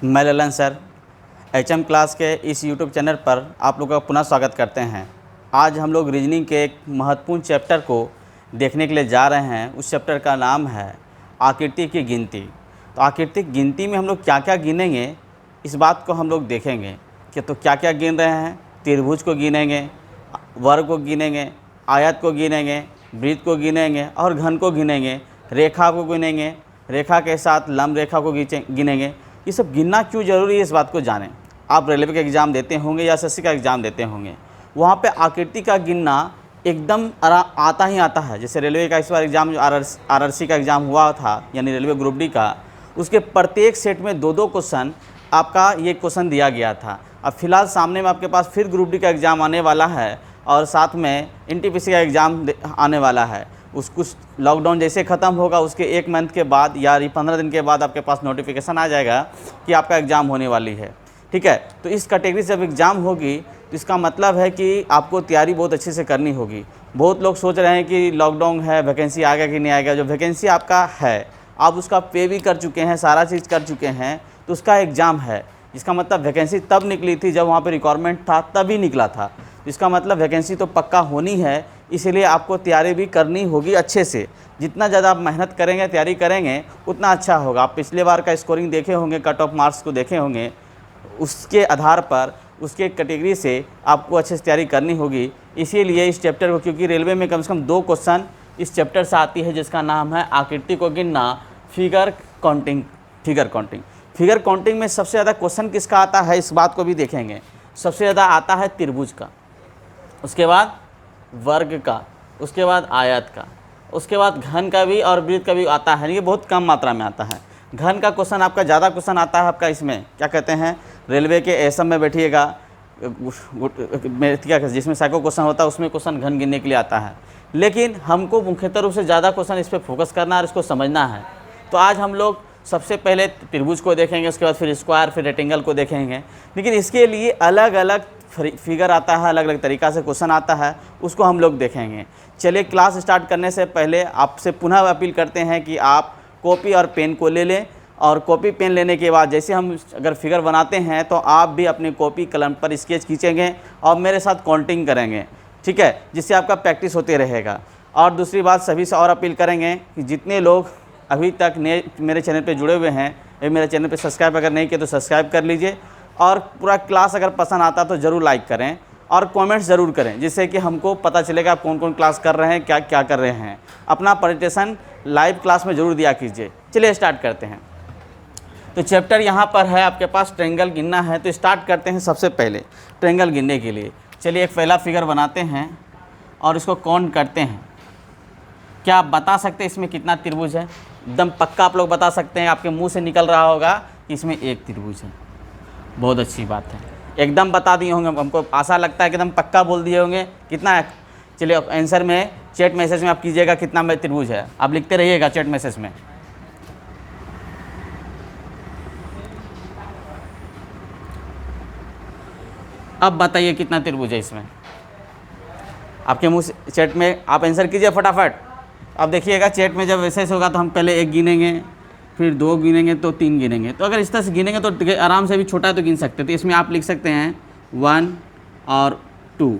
मैं Lalan sir HM class के इस YouTube चैनल पर आप लोगों का पुनः स्वागत करते हैं। आज हम लोग रीजनिंग के एक महत्वपूर्ण चैप्टर को देखने के लिए जा रहे हैं। उस चैप्टर का नाम है आकृति की गिनती। तो आकृति की गिनती में हम लोग क्या क्या गिनेंगे, इस बात को हम लोग देखेंगे कि तो क्या क्या गिन रहे हैं। त्रिभुज को गिनेंगे, वर्ग को गिनेंगे, आयत को गिनेंगे, वृत्त को गिनेंगे और घन को गिनेंगे, रेखा को गिनेंगे, रेखा के साथ लंब रेखा को गिनेंगे। ये सब गिनना क्यों ज़रूरी है, इस बात को जानें। आप रेलवे का एग्ज़ाम देते होंगे या SSC का एग्ज़ाम देते होंगे, वहाँ पे आकृति का गिनना एकदम आता ही आता है। जैसे रेलवे का इस बार एग्ज़ाम जो RRC का एग्ज़ाम हुआ था, यानी रेलवे ग्रुप डी का, उसके प्रत्येक सेट में दो दो क्वेश्चन आपका ये क्वेश्चन दिया गया था। अब फिलहाल सामने में आपके पास फिर ग्रुप डी का एग्ज़ाम आने वाला है और साथ में NTPC का एग्ज़ाम आने वाला है। कुछ लॉकडाउन जैसे ख़त्म होगा उसके 1 मंथ के बाद या 15 दिन के बाद आपके पास नोटिफिकेशन आ जाएगा कि आपका एग्ज़ाम होने वाली है। ठीक है, तो इस कैटेगरी से जब एग्ज़ाम होगी तो इसका मतलब है कि आपको तैयारी बहुत अच्छे से करनी होगी। बहुत लोग सोच रहे हैं कि लॉकडाउन है, वैकेंसी आएगा कि नहीं आएगा। जो वैकेंसी आपका है, आप उसका पे भी कर चुके हैं, सारा चीज़ कर चुके हैं, तो उसका एग्ज़ाम है। इसका मतलब वैकेंसी तब निकली थी जब वहाँ पर रिक्वायरमेंट था, तभी निकला था। इसका मतलब वैकेंसी तो पक्का होनी है, इसीलिए आपको तैयारी भी करनी होगी अच्छे से। जितना ज़्यादा आप मेहनत करेंगे, तैयारी करेंगे, उतना अच्छा होगा। आप पिछले बार का स्कोरिंग देखे होंगे, कट ऑफ मार्क्स को देखे होंगे, उसके आधार पर उसके कैटेगरी से आपको अच्छे से तैयारी करनी होगी। इसीलिए इस चैप्टर को, क्योंकि रेलवे में कम से कम 2 क्वेश्चन इस चैप्टर से आती है, जिसका नाम है आकृति को गिनना, फिगर काउंटिंग। फिगर काउंटिंग में सबसे ज़्यादा क्वेश्चन किसका आता है, इस बात को भी देखेंगे। सबसे ज़्यादा आता है त्रिभुज का, उसके बाद वर्ग का, उसके बाद आयत का, उसके बाद घन का भी और वृत्त का भी आता है। ये बहुत कम मात्रा में आता है। घन का क्वेश्चन आपका ज़्यादा क्वेश्चन आता है। आपका इसमें क्या कहते हैं, रेलवे के एसम में बैठिएगा, जिसमें सैकड़ों क्वेश्चन होता है, उसमें क्वेश्चन घन गिनने के लिए आता है। लेकिन हमको मुख्यतः रूप से ज़्यादा क्वेश्चन इस पर फोकस करना है और इसको समझना है। तो आज हम लोग सबसे पहले त्रिभुज को देखेंगे, उसके बाद फिर स्क्वायर, फिर रेक्टेंगल को देखेंगे। लेकिन इसके लिए अलग अलग फिगर आता है, अलग अलग तरीक़ा से क्वेश्चन आता है, उसको हम लोग देखेंगे। चलिए, क्लास स्टार्ट करने से पहले आपसे पुनः अपील करते हैं कि आप कॉपी और पेन को ले लें, और कॉपी पेन लेने के बाद जैसे हम अगर फिगर बनाते हैं तो आप भी अपनी कॉपी कलम पर स्केच खींचेंगे और मेरे साथ काउंटिंग करेंगे। ठीक है, जिससे आपका प्रैक्टिस होते रहेगा। और दूसरी बात, सभी से और अपील करेंगे कि जितने लोग अभी तक मेरे चैनल पे जुड़े हुए हैं, मेरे चैनल पे सब्सक्राइब अगर नहीं किए तो सब्सक्राइब कर लीजिए। और पूरा क्लास अगर पसंद आता तो ज़रूर लाइक करें और कमेंट्स ज़रूर करें, जिससे कि हमको पता चलेगा आप कौन कौन क्लास कर रहे हैं, क्या क्या कर रहे हैं। अपना प्रेजेंटेशन लाइव क्लास में ज़रूर दिया कीजिए। चलिए स्टार्ट करते हैं। तो चैप्टर यहाँ पर है आपके पास, ट्रायंगल गिनना है। तो स्टार्ट करते हैं सबसे पहले ट्रायंगल गिनने के लिए। चलिए एक पहला फिगर बनाते हैं और इसको काउंट करते हैं। क्या आप बता सकते हैं इसमें कितना त्रिभुज है? एकदम पक्का आप लोग बता सकते हैं, आपके मुंह से निकल रहा होगा कि इसमें 1 त्रिभुज है। बहुत अच्छी बात है, एकदम बता दिए होंगे। हमको आशा लगता है कि एकदम पक्का बोल दिए होंगे। कितना है? चलिए आंसर में चैट मैसेज में आप कीजिएगा कितना में त्रिभुज है। आप लिखते रहिएगा चैट मैसेज में। अब बताइए कितना त्रिभुज है इसमें। आपके मुंह से चैट में आप आंसर कीजिए फटाफट। अब देखिएगा चैट में जब वैसे होगा तो हम पहले 1 गिनेंगे, फिर 2 गिनेंगे, तो 3 गिनेंगे। तो अगर इस तरह से गिनेंगे तो आराम से भी छोटा है तो गिन सकते हैं। तो इसमें आप लिख सकते हैं 1 और 2।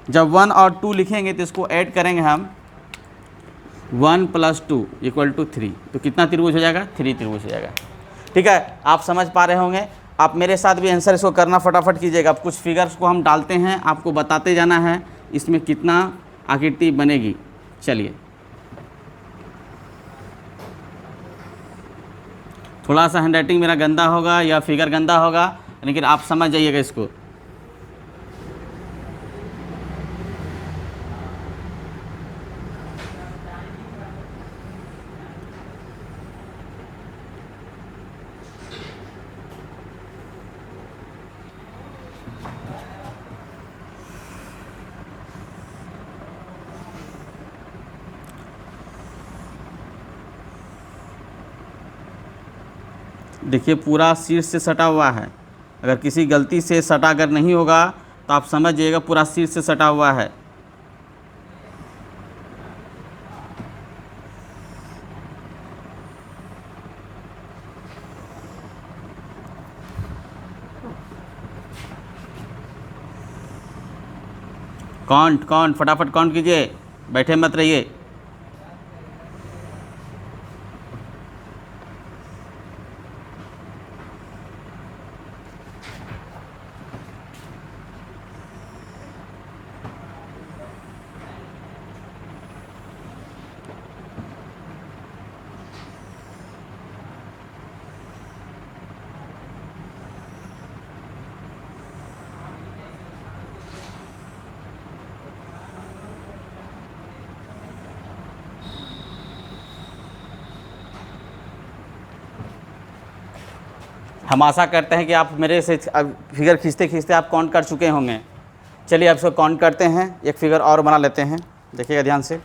जब 1 और 2 लिखेंगे तो इसको ऐड करेंगे हम, 1 + 2 = 3। तो कितना त्रिभुज हो जाएगा? 3 त्रिभुज हो जाएगा। ठीक है, आप समझ पा रहे होंगे। आप मेरे साथ भी आंसर इसको करना फटाफट कीजिएगा। अब कुछ फिगर्स को हम डालते हैं, आपको बताते जाना है इसमें कितना आकृति बनेगी। चलिए, थोड़ा सा हैंडराइटिंग मेरा गंदा होगा या फिगर गंदा होगा, लेकिन आप समझ जाइएगा इसको। देखिए पूरा शीर्ष से सटा हुआ है। अगर किसी गलती से सटा अगर नहीं होगा तो आप समझ जाइएगा पूरा शीर्ष से सटा हुआ है। काउंट काउंट, फटाफट काउंट कीजिए, बैठे मत रहिए। हम आशा करते हैं कि आप मेरे से फिगर खींचते खींचते आप काउंट कर चुके होंगे। चलिए अब इसको काउंट करते हैं, एक फिगर और बना लेते हैं, देखिएगा ध्यान से।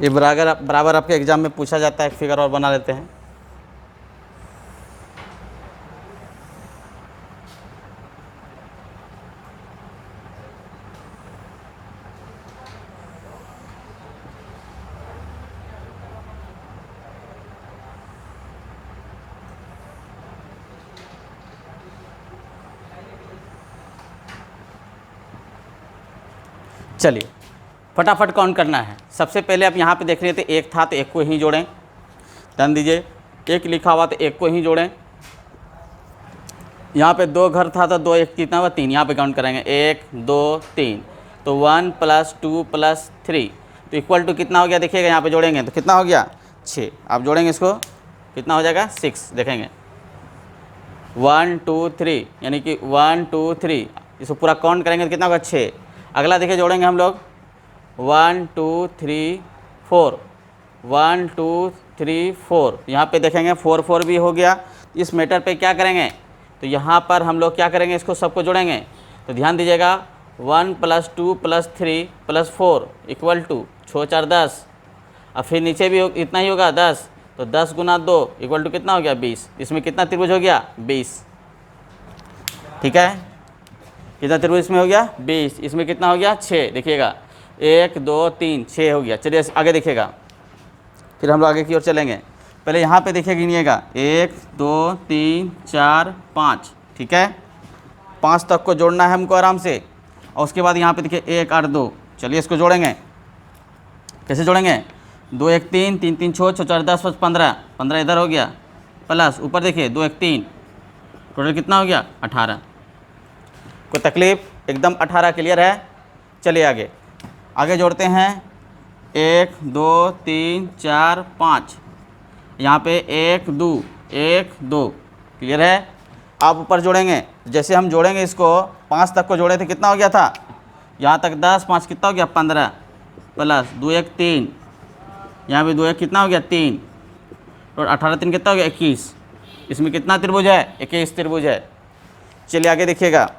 ये बराबर आपके एग्ज़ाम में पूछा जाता है, एक फिगर और बना लेते हैं। चलिए फटाफट काउंट करना है। सबसे पहले आप यहाँ पे देख रहे थे एक था तो एक को ही जोड़ें, ध्यान दीजिए, एक लिखा हुआ तो एक को ही जोड़ें। यहाँ पे 2 घर था तो 2 एक कितना हुआ 3, यहाँ पे काउंट करेंगे 1 2 3, तो 1 + 2 + 3 तो इक्वल टू कितना हो गया, देखिएगा यहाँ पे जोड़ेंगे तो कितना हो गया 6। आप जोड़ेंगे इसको कितना हो जाएगा 6, देखेंगे 1 2 3, यानी कि 1 2 3, इसको पूरा काउंट करेंगे तो कितना होगा 6। अगला देखिए जोड़ेंगे हम लोग 1 2 3 4, 1 2 3 4, यहाँ पे देखेंगे 4 4 भी हो गया। इस मैटर पे क्या करेंगे, तो यहाँ पर हम लोग क्या करेंगे, इसको सबको जोड़ेंगे। तो ध्यान दीजिएगा 1 + 2 + 3 + 4 इक्वल टू 6 4 10, अब फिर नीचे भी इतना ही होगा 10, तो 10 × 2 इक्वल टू कितना हो गया 20। इसमें कितना त्रिभुज हो गया 20, ठीक है, कितना त्रिभुज इसमें हो गया 20, इसमें कितना हो गया 6, देखिएगा 1 2 3 6 हो गया। चलिए आगे देखिएगा, फिर हम लोग आगे की ओर चलेंगे। पहले यहाँ पे देखिए गिनिएगा 1 2 3 4 5, ठीक है, 5 तक को जोड़ना है हमको आराम से। और उसके बाद यहाँ पे देखिए 1 8 2, चलिए इसको जोड़ेंगे। कैसे जोड़ेंगे, 2 1 3 3 3 6 6 4 10 15 15 इधर हो गया, प्लस ऊपर देखिए 2 1 3, टोटल कितना हो गया 18। कोई तकलीफ, एकदम 18 क्लियर है। चलिए आगे आगे जोड़ते हैं 1 2 3 4 5, यहाँ पे 1 2 1 2, क्लियर है। आप ऊपर जोड़ेंगे, जैसे हम जोड़ेंगे इसको 5 तक को जोड़े थे कितना हो गया था, यहाँ तक 10 5 कितना हो गया 15, प्लस 2 1 3, यहाँ पे 2 1 कितना हो गया 3, और 18 3 कितना हो गया 21। इसमें कितना त्रिभुज है 21 त्रिभुज है। चलिए आगे देखिएगा,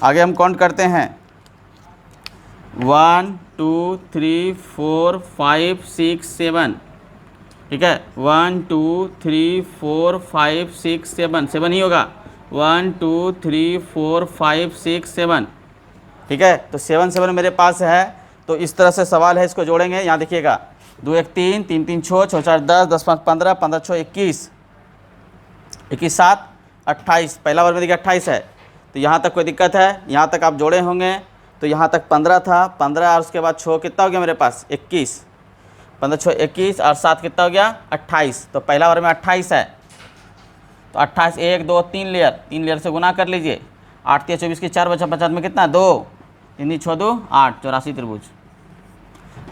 आगे हम काउंट करते हैं 1 2 3 4 5 6 7, ठीक है, 1 2 3 4 5 6 7, 7 ही होगा, 1 2 3 4 5 6 7, ठीक है। तो 7 7 मेरे पास है, तो इस तरह से सवाल है, इसको जोड़ेंगे। यहाँ देखिएगा 2 1 3 3 3 6 6 4 10 10 5 15 15 6 21 21 7 28, पहला बार में देखिए 28 है, तो यहाँ तक कोई दिक्कत है, यहाँ तक आप जोड़े होंगे। तो यहाँ तक 15 था, 15 और उसके बाद 6 कितना हो गया मेरे पास 21, 15 6 21 और 7 कितना हो गया 28, तो पहला बार में 28 है, तो 28 1 2 3 लेयर, 3 लेयर से गुना कर लीजिए, 8 3 24 की 4 बचा 50 में कितना 2, 3 6 2 8, 84 त्रिभुज।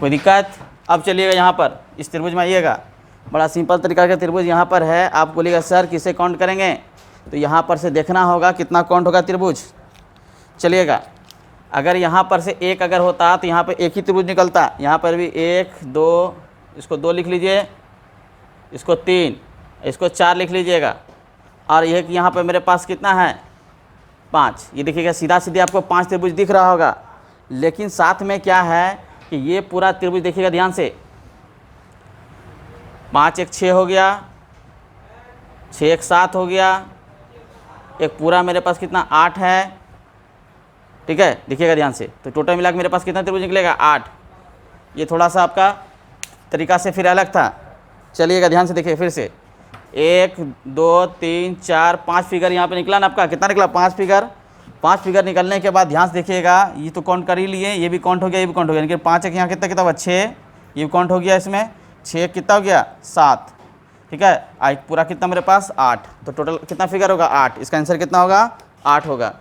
कोई दिक्कत। अब चलिएगा यहाँ पर इस त्रिभुज में आइएगा, बड़ा सिंपल तरीका का त्रिभुज यहाँ पर है। आप बोलिएगा सर किसे काउंट करेंगे, तो यहाँ पर से देखना होगा कितना काउंट होगा त्रिभुज। चलिएगा, अगर यहाँ पर से एक अगर होता तो यहाँ पर एक ही त्रिभुज निकलता, यहाँ पर भी 1 2, इसको 2 लिख लीजिए, इसको 3, इसको 4 लिख लीजिएगा, और यह यहाँ पर मेरे पास कितना है 5। ये देखिएगा सीधा सीधे आपको 5 त्रिभुज दिख रहा होगा, लेकिन साथ में क्या है कि ये पूरा त्रिभुज देखिएगा ध्यान से, 5 1 6 हो गया, 6 1 7 हो गया, एक पूरा मेरे पास कितना 8 है, ठीक है, देखिएगा ध्यान से। तो टोटल मिला के मेरे पास कितना त्रिभुज निकलेगा? 8। ये थोड़ा सा आपका तरीका से फिर अलग था। चलिएगा ध्यान से देखिए फिर से। 1 2 3 4 5 फिगर यहाँ पे निकला ना आपका, कितना निकला? 5 फिगर। 5 फिगर निकलने के बाद ध्यान से देखिएगा, ये तो काउंट कर ही लिए, ये भी काउंट हो गया, ये भी काउंट हो गया, यानी कि 5 एक यहाँ कितना कितना हुआ? 6। ये भी काउंट हो गया, इसमें 6 कितना हो गया? 7। ठीक है, आज पूरा कितना मेरे पास? 8। तो टोटल कितना फिगर होगा? 8। इसका आंसर कितना होगा? 8 होगा।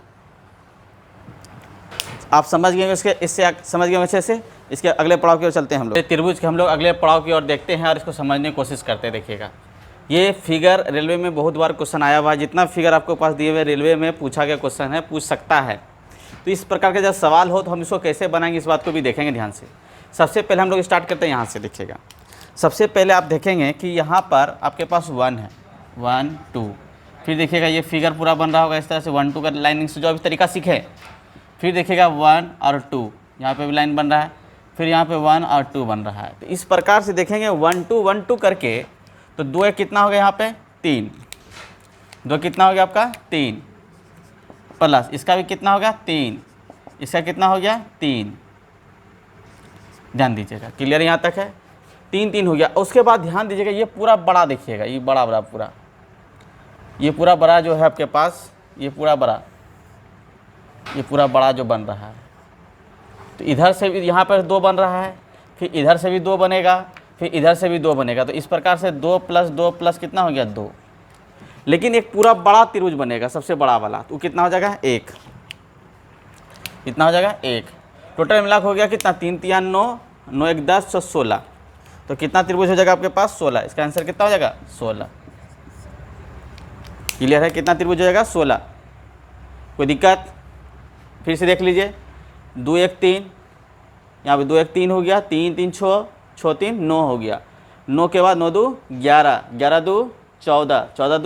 आप समझ गए इसके, इससे समझ गए अच्छे से। इसके अगले पड़ाव की ओर चलते हैं हम लोग। त्रिभुज के हम लोग अगले पड़ाव की ओर देखते हैं और इसको समझने की कोशिश करते हैं। देखिएगा, ये फिगर रेलवे में बहुत बार क्वेश्चन आया हुआ है। जितना फिगर आपको पास दिए हुए रेलवे में पूछा गया क्वेश्चन है, पूछ सकता है। तो इस प्रकार के जब सवाल हो तो हम इसको कैसे बनाएंगे, इस बात को भी देखेंगे ध्यान से। सबसे पहले हम लोग स्टार्ट करते हैं यहाँ से। देखिएगा, सबसे पहले आप देखेंगे कि यहाँ पर आपके पास 1 है, 1 2। फिर देखिएगा ये फिगर पूरा बन रहा होगा इस तरह से, 1 2 का लाइनिंग से जो अभी तरीका सीखे। फिर देखिएगा 1 और 2, यहाँ पे भी लाइन बन रहा है। फिर यहाँ पे 1 और 2 बन रहा है। तो इस प्रकार से देखेंगे 1 2 1 2 करके, तो 2 एक कितना हो गया? यहाँ पे 3। 2 कितना हो गया आपका? 3 प्लस इसका भी कितना हो गया? 3। इसका कितना हो गया? 3। ध्यान दीजिएगा, क्लियर यहाँ तक है? 3 3 हो गया। उसके बाद ध्यान दीजिएगा, ये पूरा बड़ा देखिएगा, ये बड़ा बड़ा पूरा, ये पूरा बड़ा जो है आपके पास, ये पूरा बड़ा, ये पूरा बड़ा जो बन रहा है। तो इधर से भी यहाँ पर 2 बन रहा है, फिर इधर से भी 2 बनेगा, फिर इधर से भी 2 बनेगा। तो इस प्रकार से 2 प्लस 2 प्लस कितना हो गया? 2। लेकिन एक पूरा बड़ा त्रिभुज बनेगा, सबसे बड़ा वाला, तो कितना हो जाएगा? 1। कितना हो जाएगा? 1। टोटल मिला हो गया कितना? 3 3 9, 9 1 10, तो 16। तो कितना त्रिभुज हो जाएगा आपके पास? 16। इसका आंसर कितना हो जाएगा? 16। क्लियर है? कितना त्रिभुज हो जाएगा? 16। कोई दिक्कत? फिर से देख लीजिए, 2 1 3, यहाँ पे 2 1 3 हो गया, 3 3 6, 6 3 9 हो गया। 9 के बाद 9 2 11, 11 2 14, 14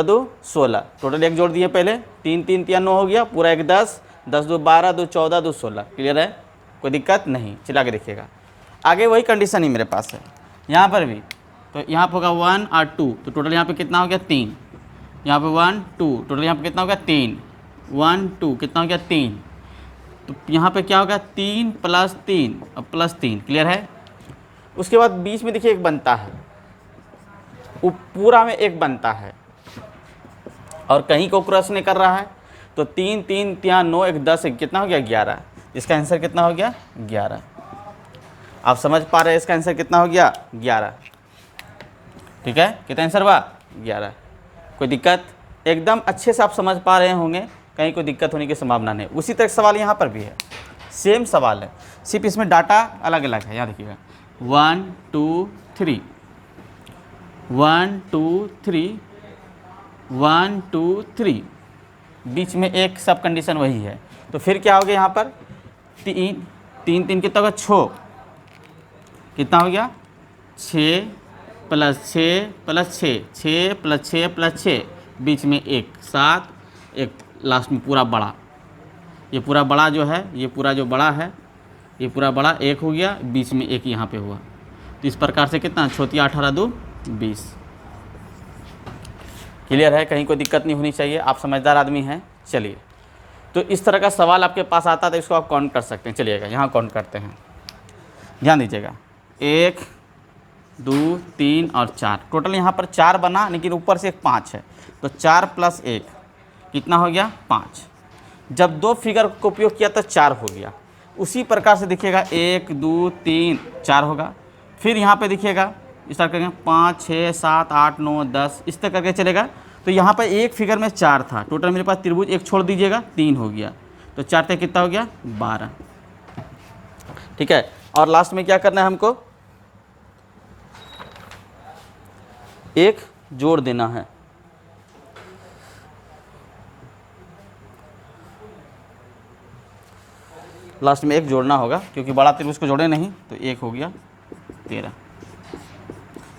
2 16। टोटल 1 जोड़ दिए पहले, 3 3 3 9 हो गया, पूरा 1 10, 10 2 12, 2 14, 2 16। क्लियर है? कोई दिक्कत नहीं? चला के देखिएगा। आगे वही कंडीशन ही मेरे पास है यहाँ पर भी। तो यहाँ पर होगा 1 और 2, तो टोटल यहाँ पे कितना हो गया? 3। यहाँ पे 1 2, टोटल यहाँ पे कितना हो गया? 3। 1 2 कितना हो गया? 3। तो यहाँ पे क्या होगा? 3 प्लस 3 और प्लस 3। क्लियर है? उसके बाद बीच में देखिए 1 बनता है, वो पूरा में 1 बनता है और कहीं को क्रॉस नहीं कर रहा है। तो 3 3 3 9 1 10 1 कितना हो गया? 11। इसका आंसर कितना हो गया? 11। आप समझ पा रहे हैं इसका आंसर कितना हो गया? 11। ठीक है, कितना आंसर हुआ? 11। कोई दिक्कत? एकदम अच्छे से आप समझ पा रहे होंगे, कहीं कोई दिक्कत होने की संभावना नहीं। उसी तरह सवाल यहाँ पर भी है, सेम सवाल है, सिर्फ इसमें डाटा अलग अलग है। यहाँ देखिएगा 1 2 3, 1 2 3, 1 2 3, बीच में एक सब कंडीशन वही है। तो फिर क्या हो गया यहाँ पर? 3 3 3 कितना होगा? 6। कितना हो गया? 6 प्लस 6 प्लस 6, 6 प्लस 6 प्लस 6, बीच में 1 7, एक लास्ट में पूरा बड़ा। ये पूरा बड़ा जो है, ये पूरा जो बड़ा है, ये पूरा बड़ा 1 हो गया, बीच में 1 यहाँ पे हुआ। तो इस प्रकार से कितना? 6 18 2 20। क्लियर है? कहीं कोई दिक्कत नहीं होनी चाहिए, आप समझदार आदमी हैं। चलिए, तो इस तरह का सवाल आपके पास आता है तो इसको आप काउंट कर सकते हैं। चलिएगा, यहाँ काउंट करते हैं, ध्यान दीजिएगा। 1 2 3 और 4, टोटल यहाँ पर 4 बना, लेकिन ऊपर से एक 5 है। तो 4 प्लस 1 कितना हो गया? 5। जब 2 फिगर को उपयोग किया तो 4 हो गया। उसी प्रकार से देखिएगा 1 2 3 4 होगा। फिर यहाँ पे देखिएगा इस तरह करेंगे 5 6 7 8 9 10, इस तरह करके चलेगा। तो यहाँ पर एक फिगर में 4 था, टोटल मेरे पास त्रिभुज 1 छोड़ दीजिएगा, 3 हो गया। तो 4 तक कितना हो गया? 12। ठीक है, और लास्ट में क्या करना है हमको? 1 जोड़ देना है। लास्ट में 1 जोड़ना होगा, क्योंकि बड़ा त्रिभुज को जोड़े नहीं। तो 1 हो गया 13।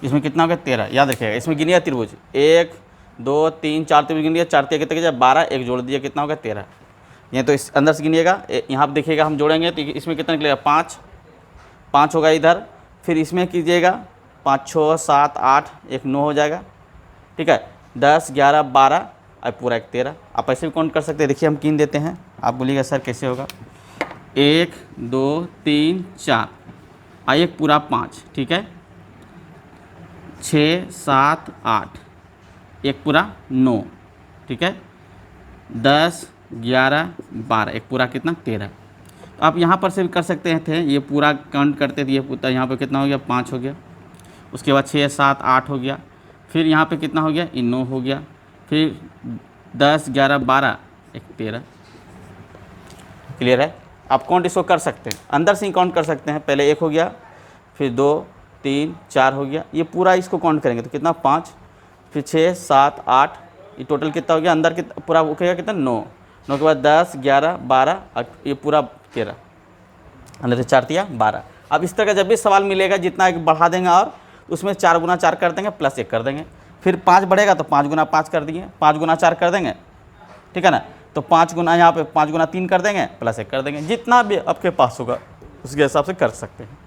इसमें कितना हो गया? 13। याद रखिएगा, इसमें गिनिए त्रिभुज 1 2 3 4 त्रिभुज गिन लिया, 4 3 कितने? 12, 1 जोड़ दिया, कितना होगा? 13। ये तो इस अंदर से गिनिएगा, यहाँ पर देखिएगा हम जोड़ेंगे तो इसमें कितना निकलेगा? 5 5 होगा इधर। फिर इसमें कीजिएगा 5 6 7 8, 1 9 हो जाएगा। ठीक है, 10 11 12 अब पूरा एक 13। आप ऐसे भी काउंट कर सकते हैं। देखिए हम गिन देते हैं, आप बोलिएगा सर कैसे होगा। 1 2 3 4 और एक पूरा 5, ठीक है। 6 7 8 एक पूरा 9, ठीक है। 10 11 12 एक पूरा कितना 13। तो आप यहाँ पर से भी कर सकते थे, ये पूरा काउंट करते थे, ये पूरा यहाँ पे कितना हो गया 5 हो गया। उसके बाद 6 7 8 हो गया, फिर यहाँ पे कितना हो गया 9 हो गया, फिर 10 11 12 एक 13। क्लियर है। आप काउंट इसको कर सकते हैं, अंदर से ही काउंट कर सकते हैं। पहले 1 हो गया, फिर 2 3 4 हो गया, ये पूरा इसको काउंट करेंगे तो कितना 5, फिर 6 7 8, ये टोटल कितना हो गया अंदर कितना पूरा हो गया कितना 9। 9 के बाद 10 11 12 और ये पूरा 13, अंदर से 4 दिया 12। अब इस तरह का जब भी सवाल मिलेगा जितना बढ़ा देंगे और उसमें 4 गुना 4 कर देंगे प्लस 1 कर देंगे, फिर 5 बढ़ेगा तो 5 गुना 5 कर दिए, 5 गुना 4 कर देंगे, ठीक है ना। तो 5 गुना यहाँ पे 5 गुना 3 कर देंगे प्लस 1 कर देंगे, जितना भी आपके पास होगा उसके हिसाब से कर सकते हैं।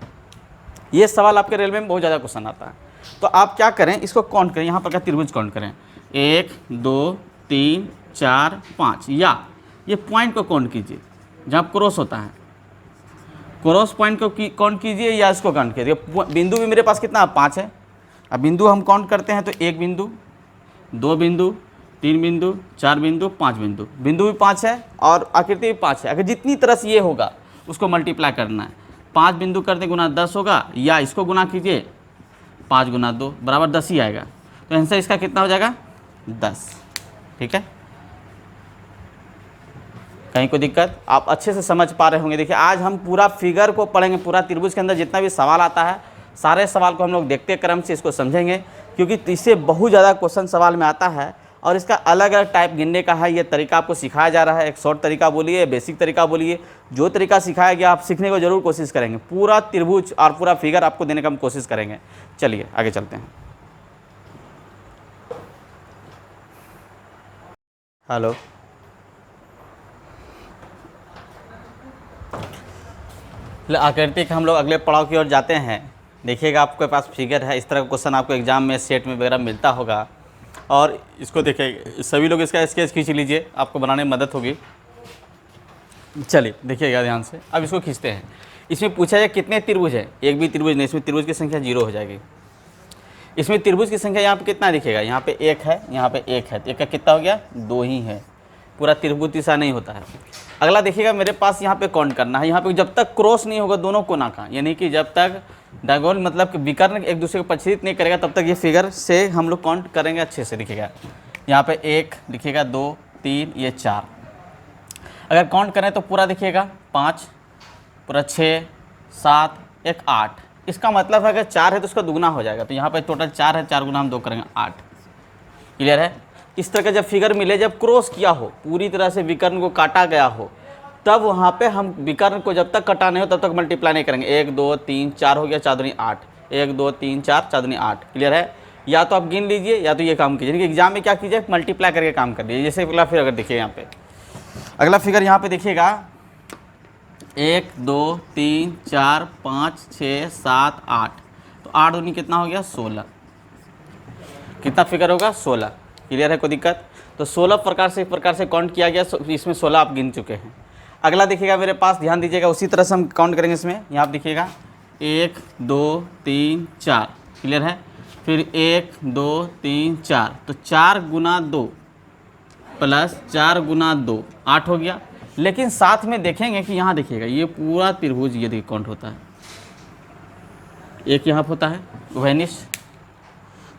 ये सवाल आपके रेलवे में बहुत ज़्यादा क्वेश्चन आता है। तो आप क्या करें, इसको काउंट करें, यहाँ पर क्या त्रिभुज काउंट करें 1 2 3 4 5, या ये पॉइंट को काउंट कीजिए जहाँ क्रॉस होता है, क्रॉस पॉइंट को काउंट कीजिए या इसको काउंट कीजिए। बिंदु भी मेरे पास कितना 5 है। अब बिंदु हम काउंट करते हैं तो 1 बिंदु 2 बिंदु 3 बिंदु 4 बिंदु 5 बिंदु, बिंदु भी 5 है और आकृति भी 5 है। अगर जितनी तरह से ये होगा उसको मल्टीप्लाई करना है, 5 बिंदु करते गुना 10 होगा, या इसको गुना कीजिए 5 गुना 2 बराबर 10 ही आएगा। तो आंसर इसका कितना हो जाएगा 10, ठीक है। कहीं कोई दिक्कत, आप अच्छे से समझ पा रहे होंगे। देखिए आज हम पूरा फिगर को पढ़ेंगे, पूरा त्रिभुज के अंदर जितना भी सवाल आता है सारे सवाल को हम लोग देखते क्रम से इसको समझेंगे, क्योंकि इससे बहुत ज़्यादा क्वेश्चन सवाल में आता है और इसका अलग अलग टाइप गिनने का है। ये तरीका आपको सिखाया जा रहा है, एक शॉर्ट तरीका बोलिए, बेसिक तरीका बोलिए, जो तरीका सिखाया गया आप सीखने को जरूर कोशिश करेंगे। पूरा त्रिभुज और पूरा फिगर आपको देने का हम कोशिश करेंगे। चलिए आगे चलते हैं। हेलो, आकृति के हम लोग अगले पड़ाव की ओर जाते हैं। देखिएगा आपके पास फिगर है, इस तरह का क्वेश्चन आपको एग्जाम में सेट में वगैरह मिलता होगा, और इसको देखिए सभी लोग इसका स्केच खींच लीजिए, आपको बनाने में मदद होगी। चलिए देखिएगा ध्यान से। अब इसको खींचते हैं। इसमें पूछा जाए कितने त्रिभुज है, एक भी त्रिभुज नहीं, इसमें त्रिभुज की संख्या 0 हो जाएगी। इसमें त्रिभुज की संख्या यहाँ पे कितना दिखेगा, यहाँ पे 1 है, यहाँ पे 1 है, तो 1 का कितना हो गया 2 ही है। पूरा त्रिभुज ऐसा नहीं होता है। अगला देखिएगा मेरे पास यहाँ पे काउंट करना है, यहाँ पे जब तक क्रॉस नहीं होगा दोनों कोना का, यानी कि जब तक डायगोनल मतलब कि विकर्ण एक दूसरे को प्रच्छेदित नहीं करेगा तब तक ये फिगर से हम लोग काउंट करेंगे अच्छे से। दिखेगा यहाँ पे 1 दिखेगा, 2 3 ये 4। अगर काउंट करें तो पूरा दिखेगा 5, पूरा 6 7 1 8। इसका मतलब है अगर 4 है तो उसका दुगना हो जाएगा, तो यहाँ पे टोटल 4 है, 4 गुना हम 2 करेंगे 8। क्लियर है। इस तरह का जब फिगर मिले, जब क्रॉस किया हो, पूरी तरह से विकर्ण को काटा गया हो, तब वहाँ पे हम विकर्ण को जब तक कटा नहीं हो तब तक मल्टीप्लाई नहीं करेंगे। 1 2 3 4 हो गया, 4 दूनी 8, 1 2 3 4 4 दूनी 8। क्लियर है। या तो आप गिन लीजिए या तो ये काम कीजिए, एग्जाम में क्या कीजिए मल्टीप्लाई करके काम कर लीजिए। जैसे अगला फिगर देखिए, यहाँ पे अगला फिगर यहाँ पे देखिएगा 1 2 3 4 5 6 7 8, तो 8 दूनी कितना हो गया 16। कितना फिगर होगा 16। क्लियर है, कोई दिक्कत। तो 16 प्रकार से काउंट किया गया, इसमें 16 आप गिन चुके हैं। अगला देखिएगा मेरे पास, ध्यान दीजिएगा, उसी तरह से हम काउंट करेंगे इसमें। यहाँ आप देखिएगा 1 2 3 4। क्लियर है। फिर 1 2 3 4, तो 4 गुना 2 प्लस 4 गुना 2 8 हो गया। लेकिन साथ में देखेंगे कि यहाँ देखिएगा ये पूरा त्रिभुज ये देखिए काउंट होता है, एक यहाँ होता है उभयनिष्ठ,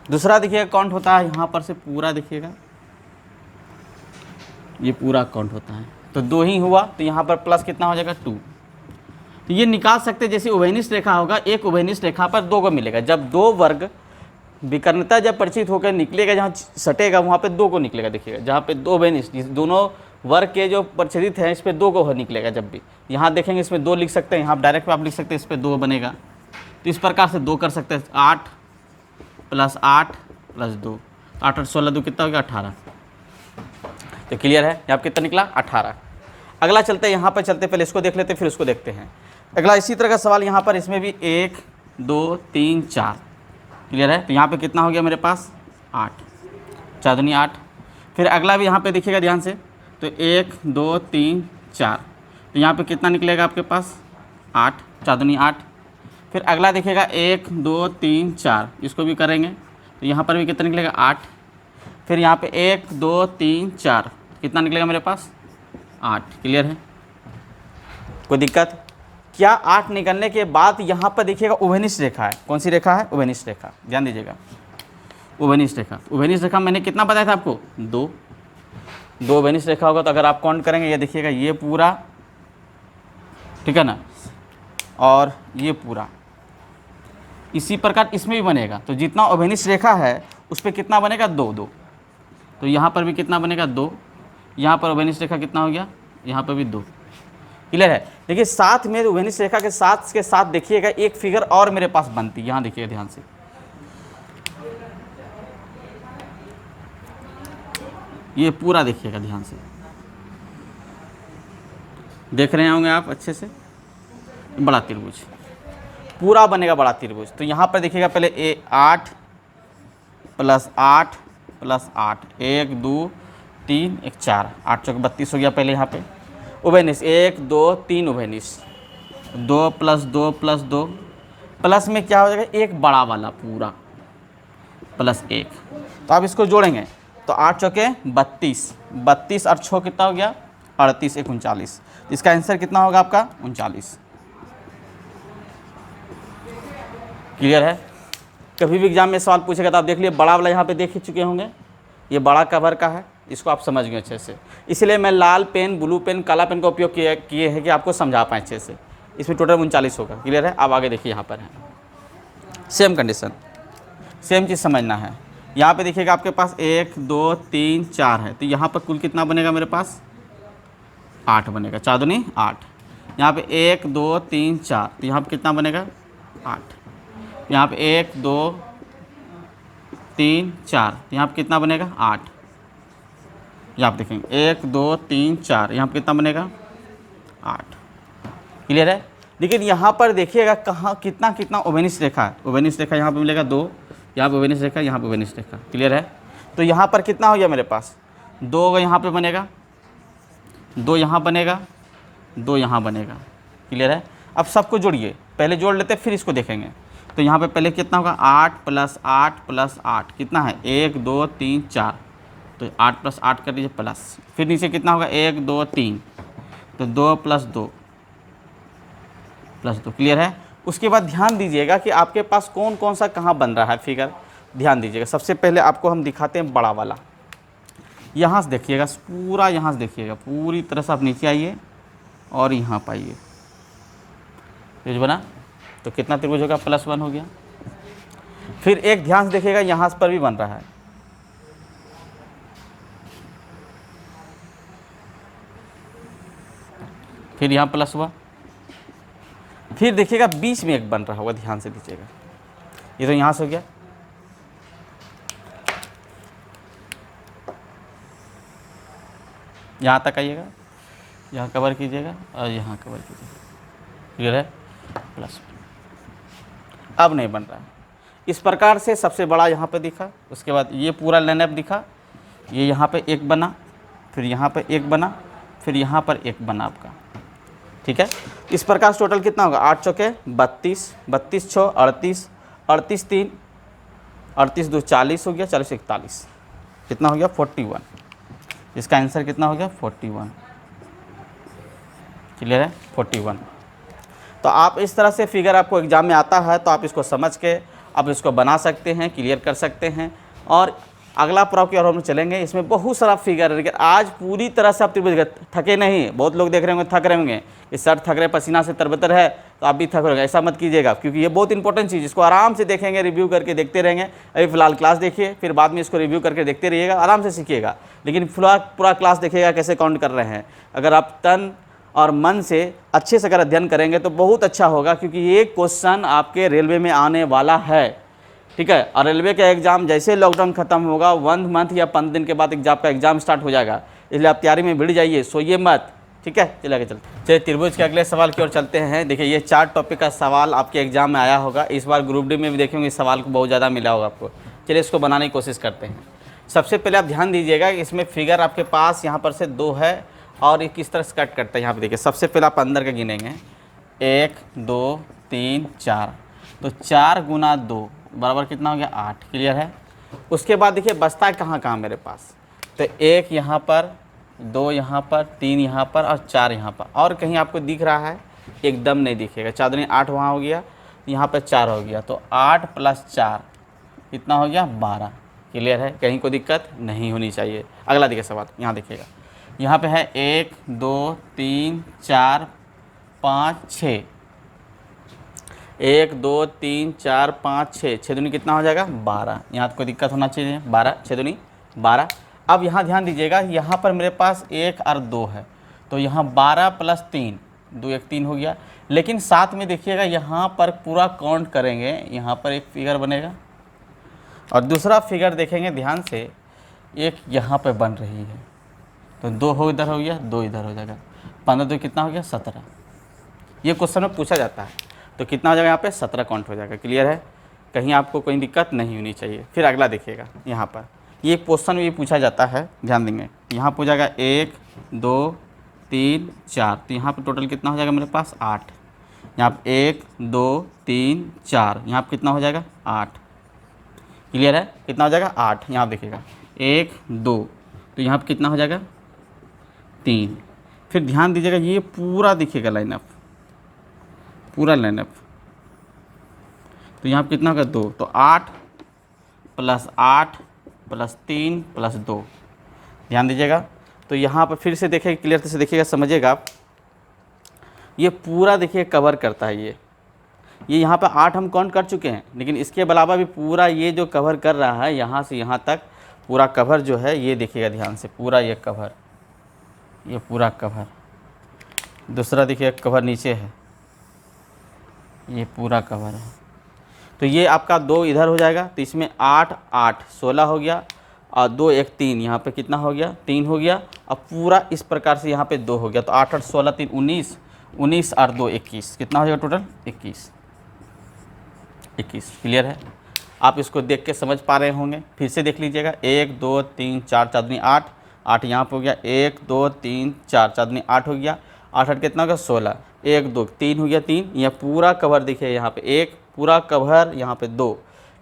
दूसरा देखिएगा काउंट होता है यहाँ पर से पूरा, देखिएगा ये पूरा काउंट होता है। तो 2 ही हुआ, तो यहाँ पर प्लस कितना हो जाएगा 2। तो ये निकाल सकते हैं, जैसे उभयनिष्ठ रेखा होगा, एक उभयनिष्ठ रेखा पर 2 को मिलेगा। जब 2 वर्ग विकर्णता जब परिचित होकर निकलेगा, जहाँ सटेगा वहाँ पे 2 को निकलेगा। देखिएगा जहाँ पे 2 उभयनिष्ठ, दोनों वर्ग के जो परिच्छेदित हैं इस पर 2 को निकलेगा। जब भी यहाँ देखेंगे इसमें 2 लिख सकते हैं, यहाँ डायरेक्ट आप लिख सकते हैं इस पर 2 बनेगा। तो इस प्रकार से 2 कर सकते हैं, 8 प्लस 8 प्लस 2, 8 और 16 2 कितना हो गया 18। तो क्लियर है, यहाँ कितना निकला 18। अगला चलते हैं, यहाँ पर चलते पहले इसको देख लेते हैं फिर उसको देखते हैं। अगला इसी तरह का सवाल यहाँ पर, इसमें भी 1 2 3 4। क्लियर है। तो यहाँ पे कितना हो गया मेरे पास 8, 4 दूनी 8। फिर अगला भी यहाँ पे देखिएगा ध्यान से, तो 1 2 3 4, तो यहाँ पे कितना निकलेगा आपके पास 8, 4 दूनी 8। फिर अगला देखिएगा 1 2 3 4, इसको भी करेंगे तो यहाँ पर भी कितना निकलेगा 8। फिर यहाँ पे 1 2 3 4, कितना निकलेगा मेरे पास 8। क्लियर है, कोई दिक्कत? क्या 8 निकलने के बाद यहाँ पर देखिएगा उभयनिष्ठ रेखा है। कौन सी रेखा है? उभयनिष्ठ रेखा। ध्यान दीजिएगा, उभयनिष्ठ रेखा। उभयनिष्ठ रेखा मैंने कितना बताया था आपको? 2 उभयनिष्ठ रेखा होगा तो अगर आप काउंट करेंगे, ये देखिएगा ये पूरा, ठीक है ना, और ये पूरा, इसी प्रकार इसमें भी बनेगा। तो जितना उभयनिष्ठ रेखा है उस पर कितना बनेगा? 2। तो यहाँ पर भी कितना बनेगा? 2। यहाँ पर उभयनिष्ठ रेखा कितना हो गया? यहाँ पर भी 2। क्लियर है? देखिए साथ में उभयनिष्ठ रेखा के साथ देखिएगा एक फिगर और मेरे पास बनती है। यहाँ देखिएगा ध्यान से, ये पूरा देखिएगा ध्यान से, देख रहे होंगे आप अच्छे से, बड़ा त्रिभुज पूरा बनेगा, बड़ा त्रिभुज। तो यहाँ पर देखिएगा पहले 8 + 8 + 8, 1 2 3 1 4, 8 चौक 32 हो गया। पहले यहाँ पे उभयनिष्ठ 1 2 3 उभयनिष्ठ, 2 + 2 + 2, प्लस में क्या हो जाएगा? एक बड़ा वाला पूरा +1। तो आप इसको जोड़ेंगे तो 8 चौके 32, 32 और 6 कितना हो गया? 38, 1 39। इसका आंसर कितना होगा आपका? 39। क्लियर है? कभी भी एग्जाम में सवाल पूछेगा तो आप देख लिए, बड़ा वाला यहाँ पे देख चुके होंगे, ये बड़ा कवर का है, इसको आप समझ गए अच्छे से। इसलिए मैं लाल पेन, ब्लू पेन, काला पेन का उपयोग किए हैं कि आपको समझा पाएँ अच्छे से। इसमें टोटल 39 होगा। क्लियर है? अब आगे देखिए, यहाँ पर है सेम कंडीशन, सेम चीज़ समझना है। यहाँ पे देखिएगा आपके पास 1 2 3 4 है, तो यहाँ पर कुल कितना बनेगा मेरे पास? 8 बनेगा, 4 दूनी 8। यहाँ पे 1 2 3 4, तो यहाँ पे कितना बनेगा? 8। यहाँ पे 1 2 3 4, यहाँ पे कितना बनेगा? 8। यहाँ आप देखेंगे 1 2 3 4, यहाँ पे कितना बनेगा? 8। क्लियर है? लेकिन यहाँ पर देखिएगा कहाँ कितना उभयनिष्ठ रेखा है। उभयनिष्ठ रेखा यहाँ पे मिलेगा 2, यहाँ पे उभयनिष्ठ रेखा, यहाँ पे उभयनिष्ठ रेखा। क्लियर है? तो यहाँ पर कितना हो गया मेरे पास? 2 यहाँ पे बनेगा, 2 यहाँ बनेगा, 2 यहाँ बनेगा। क्लियर है? अब सबको जोड़िए, पहले जोड़ लेते फिर इसको देखेंगे। तो यहाँ पे पहले कितना होगा? 8 + 8 + 8 कितना है? 1 2 3 4, तो 8 + 8 कर दीजिए प्लस, फिर नीचे कितना होगा? 1 2 3, तो 2 + 2 + 2। क्लियर है? उसके बाद ध्यान दीजिएगा कि आपके पास कौन सा कहाँ बन रहा है फिगर। ध्यान दीजिएगा, सबसे पहले आपको हम दिखाते हैं बड़ा वाला। यहाँ से देखिएगा पूरा, यहाँ से देखिएगा पूरी तरह से आप नीचे आइए और यहाँ पाइए, त्रिभुज बना। तो कितना त्रिभुज होगा? +1 हो गया। फिर एक ध्यान से देखिएगा, यहाँ पर भी बन रहा है, फिर यहाँ प्लस हुआ, फिर देखिएगा बीच में एक बन रहा होगा, ध्यान से दीजिएगा। ये तो यहाँ से हो गया, यहाँ तक आइएगा, यहाँ कवर कीजिएगा और यहाँ कवर कीजिएगा। क्लियर है? +1 अब नहीं बन रहा है। इस प्रकार से सबसे बड़ा यहाँ पे दिखा, उसके बाद ये पूरा लाइनअप दिखा, ये यहाँ पे एक बना, फिर यहाँ पे एक बना, फिर यहाँ पर एक बना आपका। ठीक है? इस प्रकार से टोटल कितना होगा? 8 चौके 32, 32 6 38, 38 3 38 2 40 हो गया, 40 41 कितना हो गया? 41। इसका आंसर कितना हो गया? 41। क्लियर है? 41। तो आप इस तरह से फिगर आपको एग्जाम में आता है तो आप इसको समझ के आप इसको बना सकते हैं, क्लियर कर सकते हैं। और अगला प्रॉब की ओर हम चलेंगे, इसमें बहुत सारा फिगर है। आज पूरी तरह से आप त्रिभुज थके नहीं, बहुत लोग देख रहे होंगे थक रहे होंगे, इस सर थक रहे, पसीना से तरबतर है, तो आप भी थक रहे, ऐसा मत कीजिएगा, क्योंकि ये बहुत इंपॉर्टेंट चीज़, इसको आराम से देखेंगे, रिव्यू करके देखते रहेंगे। अभी फिलहाल क्लास देखिए, फिर बाद में इसको रिव्यू करके देखते रहिएगा, आराम से सीखिएगा। लेकिन फिलहाल पूरा क्लास देखिएगा कैसे काउंट कर रहे हैं। अगर आप तन और मन से अच्छे से अगर अध्ययन करेंगे तो बहुत अच्छा होगा, क्योंकि ये क्वेश्चन आपके रेलवे में आने वाला है। ठीक है? और रेलवे का एग्ज़ाम जैसे लॉकडाउन खत्म होगा 1 मंथ या 15 दिन के बाद आपका एग्ज़ाम स्टार्ट हो जाएगा, इसलिए आप तैयारी में भिड़ जाइए, सोइए मत। ठीक है? चलिए आगे चलते। चलिए त्रिभुज के अगले सवाल की ओर चलते हैं। देखिए ये 4 टॉपिक का सवाल आपके एग्जाम में आया होगा, इस बार ग्रुप डी में भी देखेंगे, इस सवाल को बहुत ज़्यादा मिला होगा आपको। चलिए इसको बनाने की कोशिश करते हैं। सबसे पहले आप ध्यान दीजिएगा कि इसमें फिगर आपके पास यहाँ पर से 2 है और ये किस तरह से कट करता है। यहाँ पे देखिए, सबसे पहले आप अंदर का गिनेंगे 1 2 3 4, तो 4 गुना 2 बराबर कितना हो गया 8। क्लियर है। उसके बाद देखिए बचता है कहाँ कहाँ मेरे पास, तो 1 यहाँ पर, 2 यहाँ पर, 3 यहाँ पर और 4 यहाँ पर। और कहीं आपको दिख रहा है? एकदम नहीं दिखेगा। 4 दूनी 8 वहाँ हो गया, यहाँ पर 4 हो गया, तो 8 + 4 कितना हो गया 12। क्लियर है, कहीं कोई दिक्कत नहीं होनी चाहिए। अगला देखिए सवाल, यहाँ देखिएगा, यहाँ पे है 1 2 3 4 5 6, 1 2 3 4 5 6, 6 दूनी कितना हो जाएगा 12। यहाँ कोई दिक्कत होना चाहिए, 12, 6 दूनी 12। अब यहाँ ध्यान दीजिएगा, यहाँ पर मेरे पास 1 और 2 है, तो यहाँ 12 + 3, 2 1 3 हो गया। लेकिन साथ में देखिएगा यहाँ पर पूरा काउंट करेंगे, यहाँ पर एक फिगर बनेगा और दूसरा फिगर देखेंगे ध्यान से, एक यहाँ पे बन रही है, तो 2 हो इधर हो गया, 2 इधर हो जाएगा, 15 2 कितना हो गया 17। ये क्वेश्चन में पूछा जाता है, तो कितना हो जाएगा यहाँ पे 17 काउंट हो जाएगा। क्लियर है, कहीं आपको कोई दिक्कत नहीं होनी चाहिए। फिर अगला देखिएगा, यहाँ पर ये क्वेश्चन भी पूछा जाता है, ध्यान देंगे। यहाँ पूछा जाएगा 1 2 3 4, तो यहाँ पर टोटल कितना हो जाएगा मेरे पास 8। यहाँ पर 1 2 3 4, यहाँ पर कितना हो जाएगा 8। क्लियर है, कितना हो जाएगा 8। यहाँ देखिएगा 1 2, तो यहाँ पर कितना हो जाएगा 3। फिर ध्यान दीजिएगा, ये पूरा दिखेगा लाइनअप, पूरा लाइनअप, तो यहाँ पर कितना होगा 2, तो 8 + 8 + 3 + 2। ध्यान दीजिएगा, तो यहाँ पर फिर से देखिए, क्लियर से देखिएगा, समझिएगा आप, ये पूरा देखिए कवर करता है। ये यहाँ पर 8 हम काउंट कर चुके हैं, लेकिन इसके अलावा भी पूरा ये जो कवर कर रहा है, यहाँ से यहाँ तक पूरा कवर जो है, ये देखिएगा ध्यान से, पूरा ये कवर, ये पूरा कवर। दूसरा देखिए कवर नीचे है, ये पूरा कवर है, तो ये आपका 2 इधर हो जाएगा, तो इसमें 8 8 16 हो गया और 2 1 3, यहाँ पे कितना हो गया 3 हो गया। अब पूरा इस प्रकार से यहाँ पे 2 हो गया, तो 8 8 16 3 19, 19 और 2 21, कितना हो जाएगा टोटल 21। क्लियर है, आप इसको देख के समझ पा रहे होंगे। फिर से देख लीजिएगा, 1 2 3 4, 4 दूनी 8, 8 यहाँ पर हो गया, 1 2 3 4, 4 दूनी 8 हो गया, 8 8 कितना हो गया 16, 1 2 3 हो गया 3, यह पूरा कवर देखिए, यहाँ पे 1 पूरा कवर, यहाँ पे 2,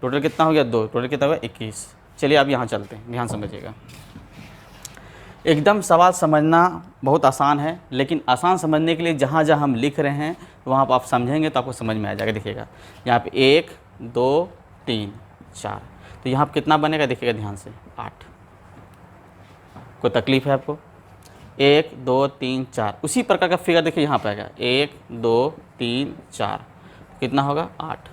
टोटल कितना हो गया 2, टोटल कितना हो गया 21। चलिए अब यहाँ चलते हैं, ध्यान समझिएगा। एकदम सवाल समझना बहुत आसान है, लेकिन आसान समझने के लिए जहाँ जहाँ हम लिख रहे हैं वहाँ पर आप समझेंगे तो आपको समझ में आ जाएगा। देखिएगा यहाँ पे 1 2 3 4, तो यहाँ पर कितना बनेगा देखिएगा ध्यान से 8। कोई तकलीफ है आपको? 1 2 3 4, उसी प्रकार का फिगर देखिए यहाँ पर आएगा 1 2 3 4, कितना होगा 8।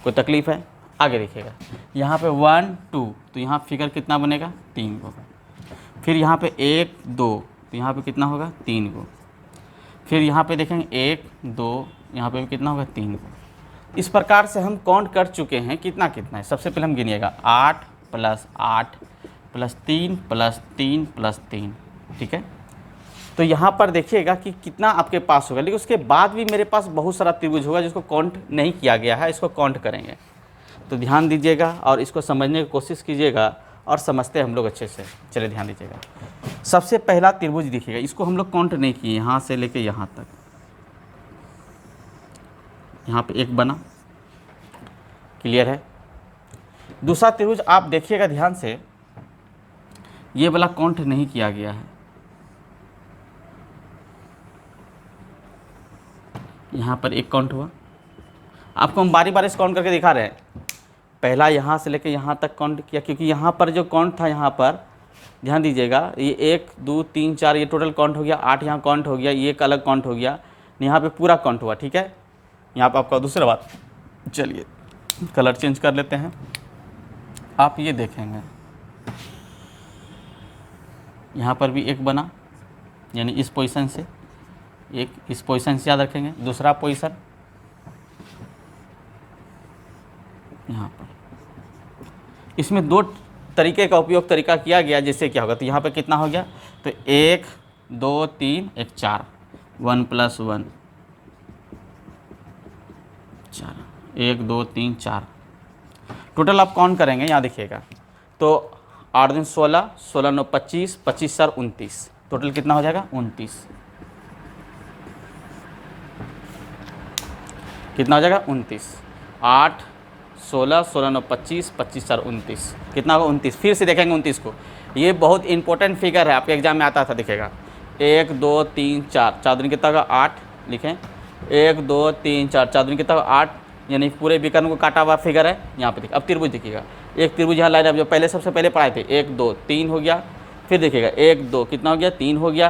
कोई तकलीफ है? आगे देखिएगा, यहाँ पे 1 2, तो यहाँ फिगर कितना बनेगा 3 होगा। फिर यहाँ पे 1 2, तो यहाँ पे कितना होगा 3 को। फिर यहाँ पे देखेंगे 1 2, यहाँ पे भी कितना होगा 3 को। इस प्रकार से हम काउंट कर चुके हैं कितना कितना है। सबसे पहले हम गिनिएगा 8 + 8 + 3 + 3 + 3, ठीक है। तो यहाँ पर देखिएगा कि कितना आपके पास होगा, लेकिन उसके बाद भी मेरे पास बहुत सारा त्रिभुज होगा जिसको काउंट नहीं किया गया है, इसको काउंट करेंगे। तो ध्यान दीजिएगा और इसको समझने की कोशिश कीजिएगा और समझते हैं हम लोग अच्छे से। चलिए ध्यान दीजिएगा, सबसे पहला त्रिभुज दिखिएगा, इसको हम लोग काउंट नहीं किए, यहाँ से लेके यहाँ तक, यहाँ पे एक बना। क्लियर है। दूसरा त्रिभुज आप देखिएगा ध्यान से, ये वाला काउंट नहीं किया गया है, यहाँ पर एक काउंट हुआ। आपको हम बारी बारी से काउंट करके दिखा रहे हैं। पहला यहाँ से लेके यहाँ तक काउंट किया, क्योंकि यहाँ पर जो काउंट था, यहाँ पर ध्यान दीजिएगा, ये 1 2 3 4 ये टोटल काउंट हो गया, 8 यहाँ काउंट हो गया, ये एक अलग काउंट हो गया, यहाँ पे पूरा काउंट हुआ। ठीक है, यहाँ पर आपका दूसरा बात। चलिए कलर चेंज कर लेते हैं। आप ये देखेंगे यहाँ पर भी एक बना, यानी इस पोजीशन से एक, इस पोजीशन से याद रखेंगे। दूसरा पोजीशन यहाँ पर, इसमें दो तरीके का उपयोग तरीका किया गया। जैसे क्या होगा, तो यहाँ पे कितना हो गया, तो 1 2 3 1 4, 1 + 1 4, 1 2 3 4 टोटल आप काउंट करेंगे। यहाँ देखिएगा तो 8 दूनी 16, 16 9 25, 25 4 29, टोटल कितना हो जाएगा 29। कितना हो जाएगा 29। 8 16, 16 9 25, 25 4 29, कितना होगा 29। फिर से देखेंगे 29 को, ये बहुत इंपॉर्टेंट फिगर है, आपके एग्जाम में आता था, दिखेगा 1 2 3 4, 4 दूनी कितना होगा 8, लिखें 1 2 3 4, 4 दूनी कितना होगा 8, यानी पूरे विकर्ण को काटा हुआ फिगर है यहाँ पे। देखिए अब त्रिभुज देखिएगा, एक त्रिभुज यहाँ लाइन अब जो पहले सबसे पहले पढ़ाए थे 1 2 3 हो गया, फिर देखिएगा 1 2 कितना हो गया 3 हो गया,